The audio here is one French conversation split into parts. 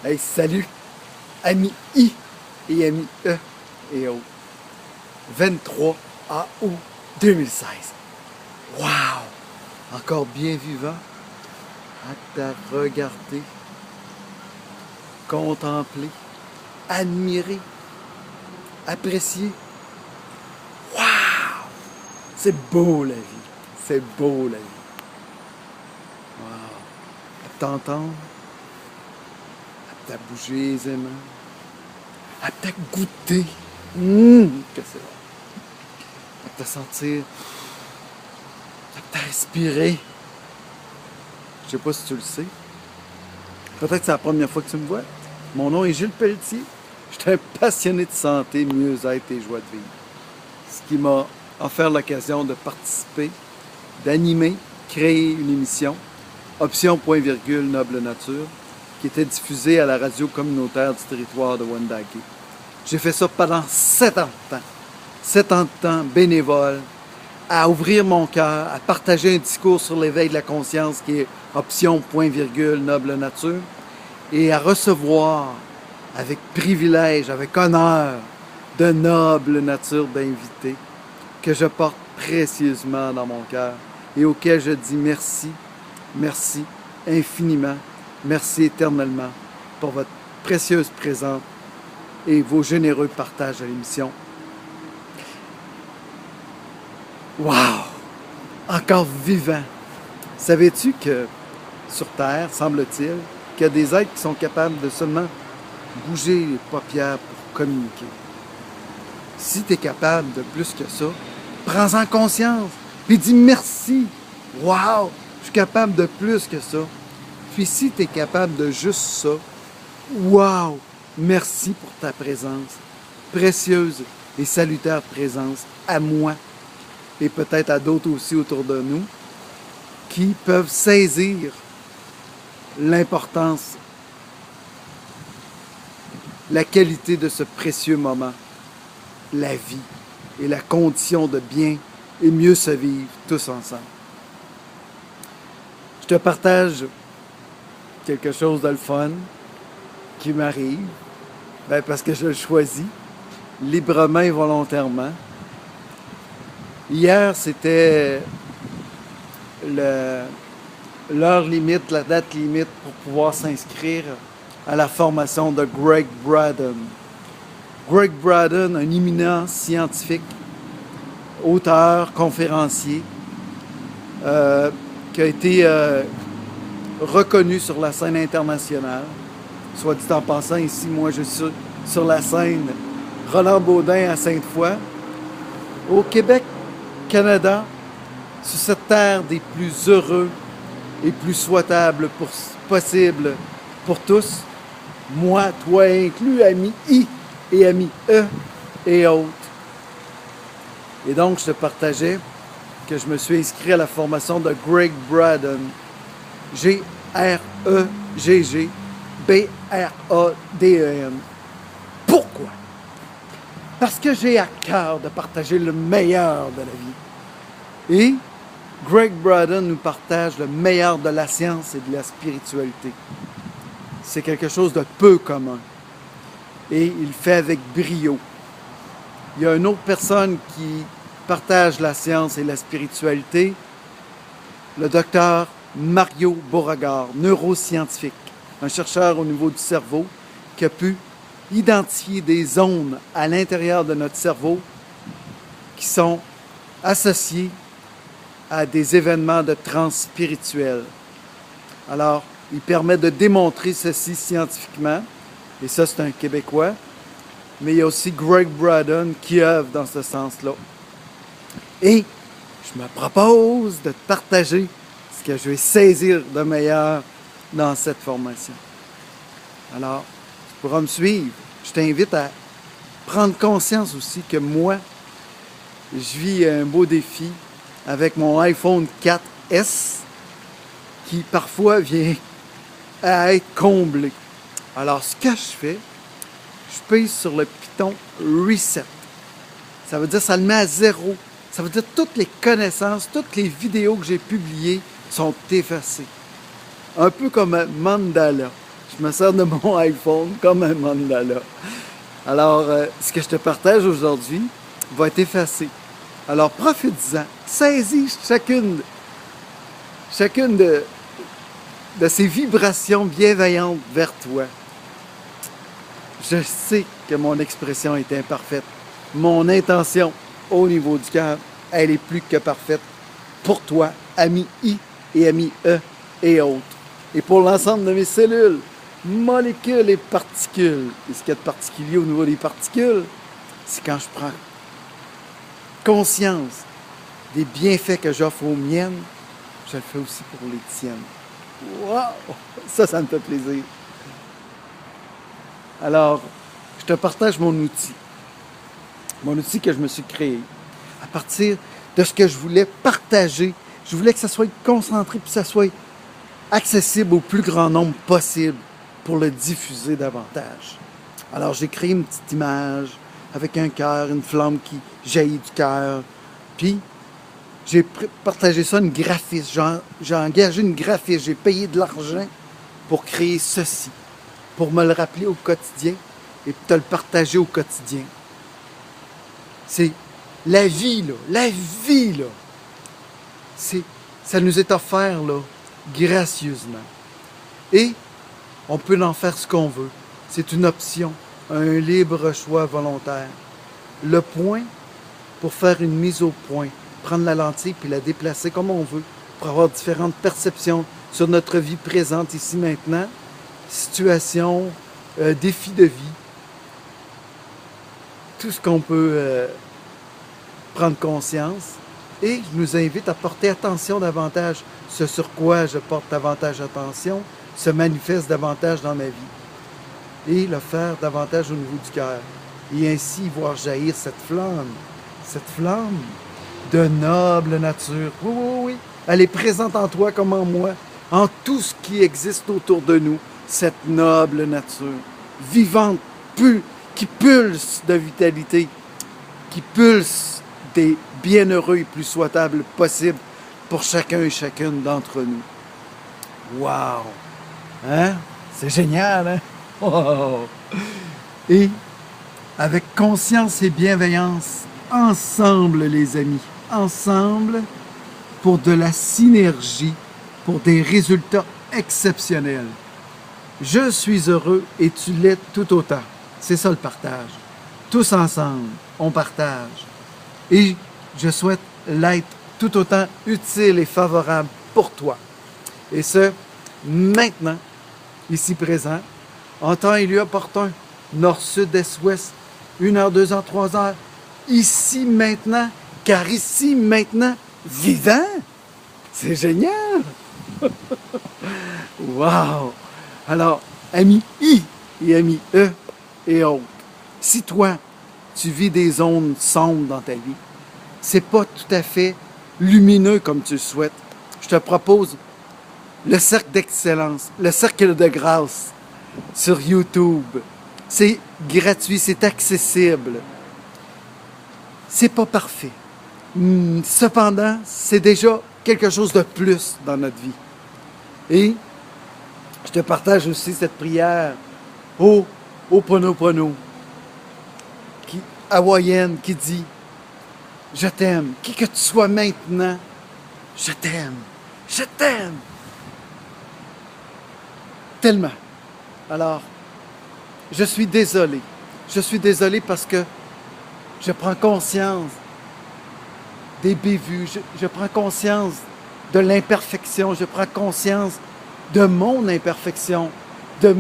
Hey, salut, amis I et amis E et autres. 23 août 2016. Wow! Encore bien vivant, apte à regarder, contempler, admirer, apprécier. Wow! C'est beau la vie. C'est beau la vie. Wow! Apte à t'entendre, apte à bouger aisément, apte à goûter. Que c'est bon. Apte à sentir, apte à respirer. Je sais pas si tu le sais. Peut-être que c'est la première fois que tu me vois. Mon nom est Gilles Pelletier. Je suis un passionné de santé, mieux-être et joie de vivre. Ce qui m'a offert l'occasion de participer, d'animer, créer une émission, Option Point Virgule Noble Nature, qui était diffusée à la radio communautaire du territoire de Wendake. J'ai fait ça pendant 7 ans de temps. 7 ans de temps bénévole, à ouvrir mon cœur, à partager un discours sur l'éveil de la conscience qui est Option Point Virgule Noble Nature, et à recevoir avec privilège, avec honneur, de noble nature d'invités que je porte précieusement dans mon cœur et auxquels je dis merci, merci infiniment, merci éternellement pour votre précieuse présence et vos généreux partages à l'émission. Wow! Encore vivant! Savais-tu que sur Terre, semble-t-il, qu'il y a des êtres qui sont capables de seulement bouger les paupières pour communiquer? Si tu es capable de plus que ça, prends-en conscience, puis dis merci. Wow! Je suis capable de plus que ça. Puis si tu es capable de juste ça, wow! Merci pour ta présence, précieuse et salutaire présence à moi et peut-être à d'autres aussi autour de nous qui peuvent saisir l'importance, la qualité de ce précieux moment, la vie et la condition de bien et mieux se vivre tous ensemble. Je te partage quelque chose de le fun qui m'arrive, parce que je le choisis, librement et volontairement. Hier, c'était l'heure limite, la date limite pour pouvoir s'inscrire à la formation de Greg Braden. Greg Braden, un éminent scientifique, auteur, conférencier, qui a été reconnu sur la scène internationale. Soit dit en passant, ici, moi, je suis sur la scène Roland Baudin à Sainte-Foy. Au Québec, Canada, sur cette terre des plus heureux et plus souhaitables possibles pour tous, moi, toi inclus, amis I et amis E et autres. Et donc, je te partageais que je me suis inscrit à la formation de Greg Braden, G-R-E-G-G-B-R-A-D-E-N. Pourquoi? Parce que j'ai à cœur de partager le meilleur de la vie. Et Greg Braden nous partage le meilleur de la science et de la spiritualité. C'est quelque chose de peu commun. Et il le fait avec brio. Il y a une autre personne qui partage la science et la spiritualité, le docteur Mario Beauregard, neuroscientifique, un chercheur au niveau du cerveau qui a pu identifier des zones à l'intérieur de notre cerveau qui sont associées à des événements de transe spirituelle. Alors, il permet de démontrer ceci scientifiquement, et ça, c'est un Québécois, mais il y a aussi Greg Braden qui œuvre dans ce sens-là. Et je me propose de te partager ce que je vais saisir de meilleur dans cette formation. Alors, tu pourras me suivre. Je t'invite à prendre conscience aussi que moi, je vis un beau défi avec mon iPhone 4S qui parfois vient à être comblé. Alors, ce que je fais, je pèse sur le piton Reset. Ça veut dire que ça le met à zéro. Ça veut dire que toutes les connaissances, toutes les vidéos que j'ai publiées sont effacées. Un peu comme un mandala. Je me sers de mon iPhone comme un mandala. Alors, ce que je te partage aujourd'hui va être effacé. Alors, profite-en. Saisis chacune de ces vibrations bienveillantes vers toi. Je sais que mon expression est imparfaite. Mon intention au niveau du cœur, elle est plus que parfaite pour toi, ami I et ami E et autres. Et pour l'ensemble de mes cellules, molécules et particules. Et ce qu'il y a de particulier au niveau des particules, c'est quand je prends conscience des bienfaits que j'offre aux miennes, je le fais aussi pour les tiennes. Wow! Ça me fait plaisir. Alors, je te partage mon outil que je me suis créé à partir de ce que je voulais partager. Je voulais que ça soit concentré, puis que ça soit accessible au plus grand nombre possible pour le diffuser davantage. Alors, j'ai créé une petite image avec un cœur, une flamme qui jaillit du cœur, puis j'ai partagé ça à une graphiste. J'ai engagé une graphiste, j'ai payé de l'argent pour créer ceci, pour me le rappeler au quotidien et te le partager au quotidien. C'est la vie, là. La vie, là. Ça nous est offert, là, gracieusement. Et on peut en faire ce qu'on veut. C'est une option, un libre choix volontaire. Le point, pour faire une mise au point, prendre la lentille puis la déplacer comme on veut, pour avoir différentes perceptions sur notre vie présente, ici, maintenant, situation, défis de vie, tout ce qu'on peut prendre conscience. Et je nous invite à porter attention davantage. Ce sur quoi je porte davantage attention se manifeste davantage dans ma vie. Et le faire davantage au niveau du cœur. Et ainsi voir jaillir cette flamme de noble nature. Oui, oui, oui. Elle est présente en toi comme en moi, en tout ce qui existe autour de nous. Cette noble nature, vivante, qui pulse de vitalité, qui pulse des bienheureux et plus souhaitables possibles pour chacun et chacune d'entre nous. Wow! Hein? C'est génial, hein? Wow! Et avec conscience et bienveillance, ensemble les amis, ensemble pour de la synergie, pour des résultats exceptionnels. Je suis heureux et tu l'es tout autant. C'est ça le partage. Tous ensemble, on partage. Et je souhaite l'être tout autant utile et favorable pour toi. Et ce, maintenant, ici présent, en temps et lieu opportun, nord, sud, est, ouest, 1 heure, 2 heures, 3 heures, ici, maintenant, car ici, maintenant, vivant, c'est génial! Wow! Alors, amis I et amis E et autres, si toi, tu vis des zones sombres dans ta vie, c'est pas tout à fait lumineux comme tu le souhaites, je te propose le cercle d'excellence, le cercle de grâce sur YouTube. C'est gratuit, c'est accessible. C'est pas parfait. Cependant, c'est déjà quelque chose de plus dans notre vie. Et je te partage aussi cette prière au Ho'oponopono, hawaïenne, qui dit « Je t'aime, qui que tu sois maintenant, je t'aime, je t'aime. » Tellement. Alors, je suis désolé. Je suis désolé parce que je prends conscience des bévues, je prends conscience de l'imperfection, je prends conscience de mon imperfection, de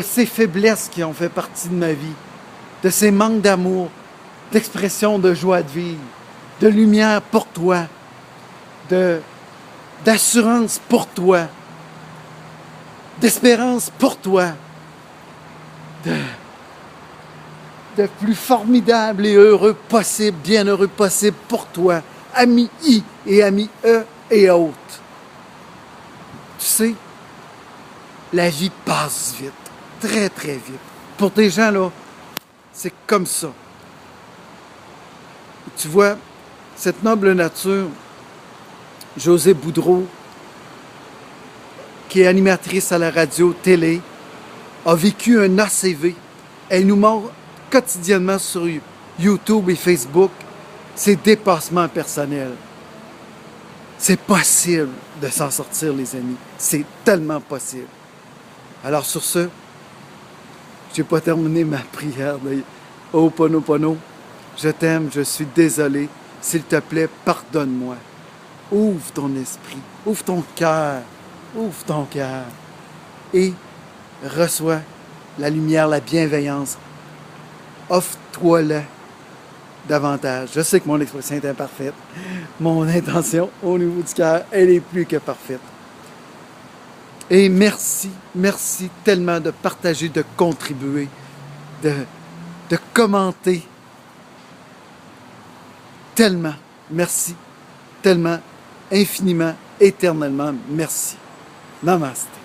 ces faiblesses qui ont fait partie de ma vie, de ces manques d'amour, d'expression de joie de vivre, de lumière pour toi, d'assurance pour toi, d'espérance pour toi, de plus formidable et heureux possible, bienheureux possible pour toi, ami I et ami E et autres. Tu sais, la vie passe vite, très très vite. Pour des gens là, c'est comme ça. Tu vois, cette noble nature, José Boudreau, qui est animatrice à la radio, télé, a vécu un ACV. Elle nous montre quotidiennement sur YouTube et Facebook ses dépassements personnels. C'est possible de s'en sortir, les amis. C'est tellement possible. Alors sur ce, j'ai pas terminé ma prière de Ho'oponopono. Je t'aime, je suis désolé. S'il te plaît, pardonne-moi. Ouvre ton esprit, ouvre ton cœur, et reçois la lumière, la bienveillance. Offre-toi-le davantage. Je sais que mon expression est imparfaite. Mon intention au niveau du cœur, elle est plus que parfaite. Et merci tellement de partager, de contribuer, de commenter. Tellement, merci, tellement, infiniment, éternellement, merci. Namaste.